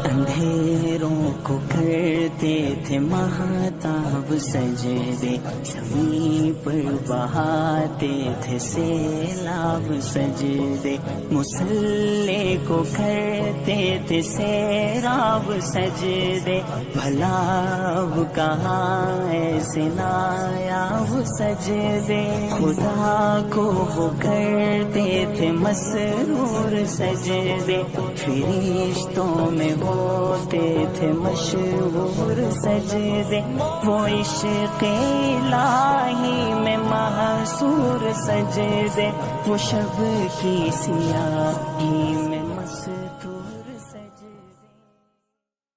अंधेरों को करते थे महताब सजदे, समीप पर बहाते थे सैलाब सजदे, मुसल्ले को करते थे सैराब सजदे, भला अब कहाँ ऐसे नायाब सजदे, खुदा को वो करते थे मसरूर सजदे, फरिश्तों में होते थे मशहूर सजदे, वो इश्क़ इलाही में महसूर सजदे, वो शब की सियाही में